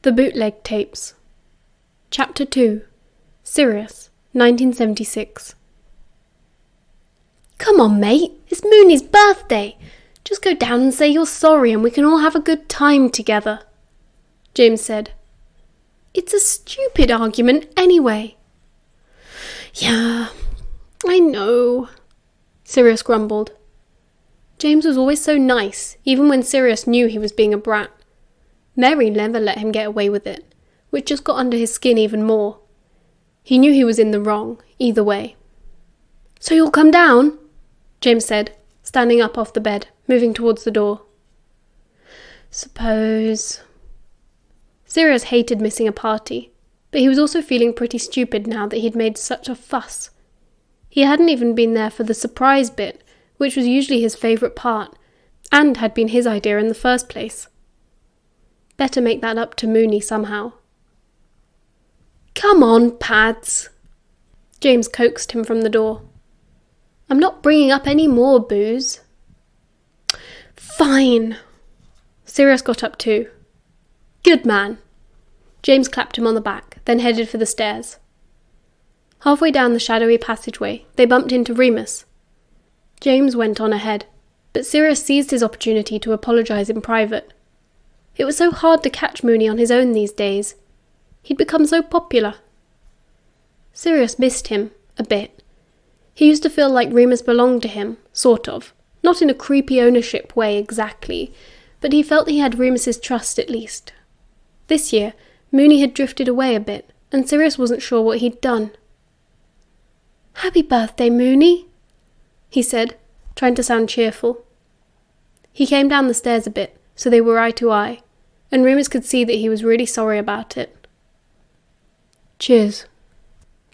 The Bootleg Tapes. Chapter 2. Sirius, 1976. Come on, mate. It's Mooney's birthday. Just go down and say you're sorry and we can all have a good time together, James said. It's a stupid argument anyway. Yeah, I know, Sirius grumbled. James was always so nice, even when Sirius knew he was being a brat. Mary never let him get away with it, which just got under his skin even more. He knew he was in the wrong, either way. So you'll come down? James said, standing up off the bed, moving towards the door. Suppose. Sirius hated missing a party, but he was also feeling pretty stupid now that he'd made such a fuss. He hadn't even been there for the surprise bit, which was usually his favourite part, and had been his idea in the first place. Better make that up to Mooney somehow. Come on, Pads, James coaxed him from the door. I'm not bringing up any more booze. Fine. Sirius got up too. Good man. James clapped him on the back, then headed for the stairs. Halfway down the shadowy passageway, they bumped into Remus. James went on ahead, but Sirius seized his opportunity to apologise in private. It was so hard to catch Mooney on his own these days. He'd become so popular. Sirius missed him, a bit. He used to feel like Remus belonged to him, sort of. Not in a creepy ownership way exactly, but he felt he had Remus's trust at least. This year, Mooney had drifted away a bit, and Sirius wasn't sure what he'd done. Happy birthday, Mooney, he said, trying to sound cheerful. He came down the stairs a bit, so they were eye to eye, and Remus could see that he was really sorry about it. Cheers.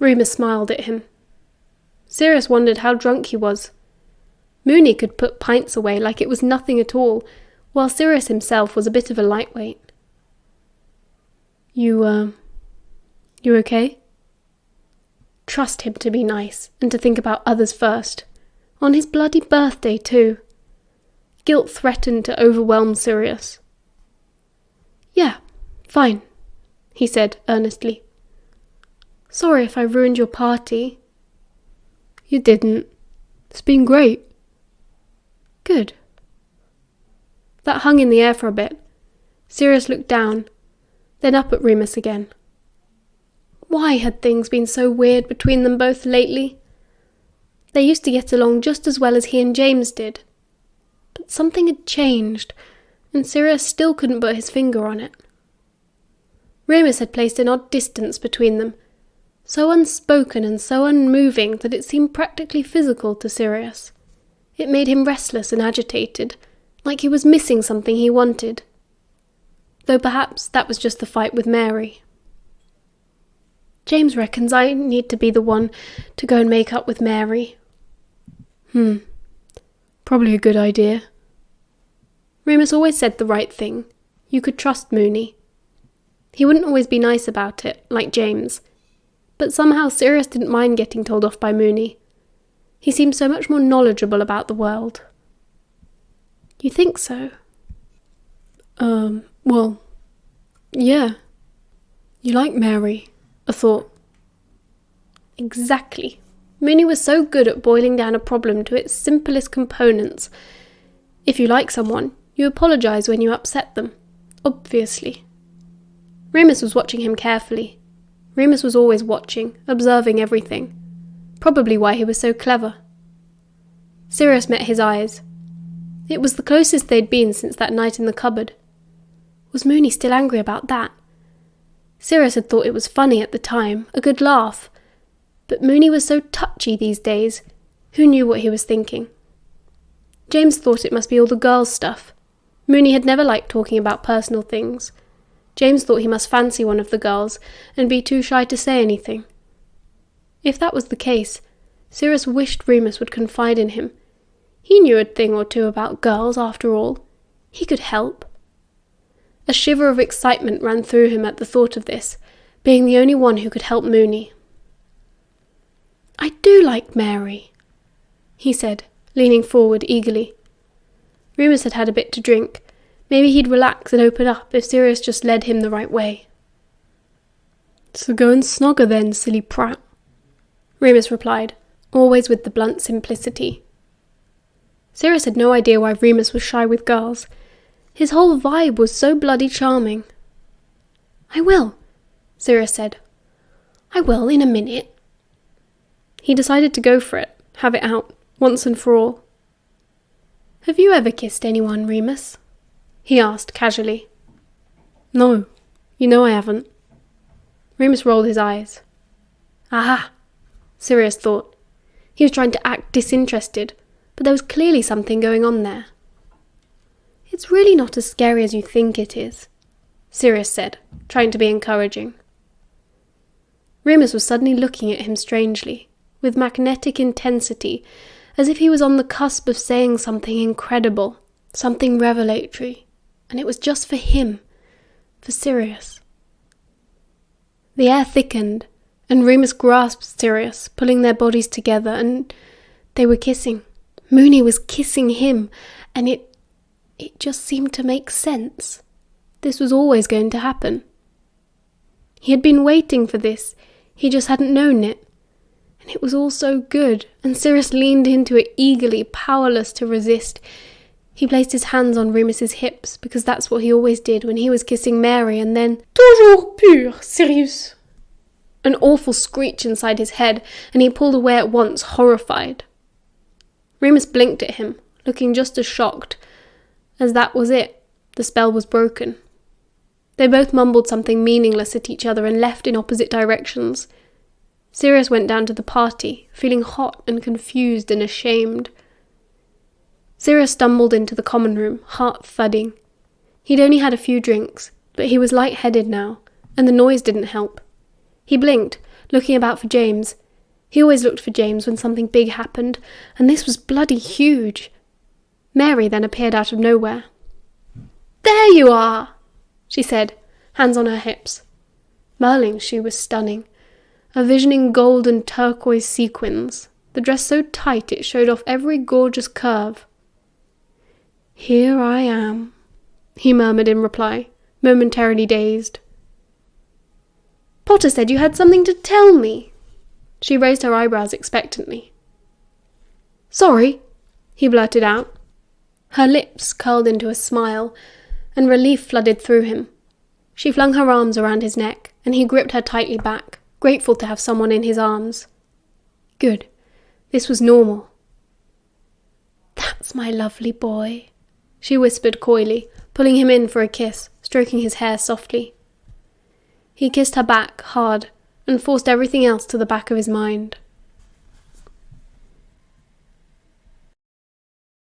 Remus smiled at him. Sirius wondered how drunk he was. Mooney could put pints away like it was nothing at all, while Sirius himself was a bit of a lightweight. You okay? Trust him to be nice, and to think about others first. On his bloody birthday, too. Guilt threatened to overwhelm Sirius. Yeah, fine, he said earnestly. Sorry if I ruined your party. You didn't. It's been great. Good. That hung in the air for a bit. Sirius looked down, then up at Remus again. Why had things been so weird between them both lately? They used to get along just as well as he and James did. But something had changed, and Sirius still couldn't put his finger on it. Remus had placed an odd distance between them, so unspoken and so unmoving that it seemed practically physical to Sirius. It made him restless and agitated, like he was missing something he wanted. Though perhaps that was just the fight with Mary. James reckons I need to be the one to go and make up with Mary. Probably a good idea. Remus always said the right thing. You could trust Mooney. He wouldn't always be nice about it, like James. But somehow Sirius didn't mind getting told off by Mooney. He seemed so much more knowledgeable about the world. You think so? Well, yeah. You like Mary, I thought. Exactly. Mooney was so good at boiling down a problem to its simplest components. If you like someone, you apologise when you upset them. Obviously. Remus was watching him carefully. Remus was always watching, observing everything. Probably why he was so clever. Sirius met his eyes. It was the closest they'd been since that night in the cupboard. Was Mooney still angry about that? Sirius had thought it was funny at the time, a good laugh. But Mooney was so touchy these days. Who knew what he was thinking? James thought it must be all the girls' stuff. Mooney had never liked talking about personal things. James thought he must fancy one of the girls and be too shy to say anything. If that was the case, Sirius wished Remus would confide in him. He knew a thing or two about girls, after all. He could help. A shiver of excitement ran through him at the thought of this, being the only one who could help Mooney. I do like Mary, he said, leaning forward eagerly. Remus had had a bit to drink. Maybe he'd relax and open up if Sirius just led him the right way. "So go and snog her then, silly prat," Remus replied, always with the blunt simplicity. Sirius had no idea why Remus was shy with girls. His whole vibe was so bloody charming. "I will," Sirius said. "I will, in a minute." He decided to go for it, have it out, once and for all. "Have you ever kissed anyone, Remus?" he asked casually. "No, you know I haven't." Remus rolled his eyes. Aha, Sirius thought. He was trying to act disinterested, but there was clearly something going on there. "It's really not as scary as you think it is," Sirius said, trying to be encouraging. Remus was suddenly looking at him strangely, with magnetic intensity, as if he was on the cusp of saying something incredible, something revelatory, and it was just for him, for Sirius. The air thickened, and Remus grasped Sirius, pulling their bodies together, and they were kissing. Mooney was kissing him, and it just seemed to make sense. This was always going to happen. He had been waiting for this, he just hadn't known it. And it was all so good, and Sirius leaned into it eagerly, powerless to resist. He placed his hands on Remus's hips, because that's what he always did when he was kissing Mary, and then, "Toujours pur, Sirius!" An awful screech inside his head, and he pulled away at once, horrified. Remus blinked at him, looking just as shocked, as that was it, the spell was broken. They both mumbled something meaningless at each other and left in opposite directions. Sirius went down to the party, feeling hot and confused and ashamed. Sirius stumbled into the common room, heart thudding. He'd only had a few drinks, but he was light-headed now, and the noise didn't help. He blinked, looking about for James. He always looked for James when something big happened, and this was bloody huge. Mary then appeared out of nowhere. "There you are!" she said, hands on her hips. Merlin's shoe was stunning. A vision in gold and turquoise sequins, the dress so tight it showed off every gorgeous curve. "Here I am," he murmured in reply, momentarily dazed. "Potter said you had something to tell me." She raised her eyebrows expectantly. "Sorry," he blurted out. Her lips curled into a smile, and relief flooded through him. She flung her arms around his neck, and he gripped her tightly back, grateful to have someone in his arms. Good. This was normal. "That's my lovely boy," she whispered coyly, pulling him in for a kiss, stroking his hair softly. He kissed her back hard, and forced everything else to the back of his mind.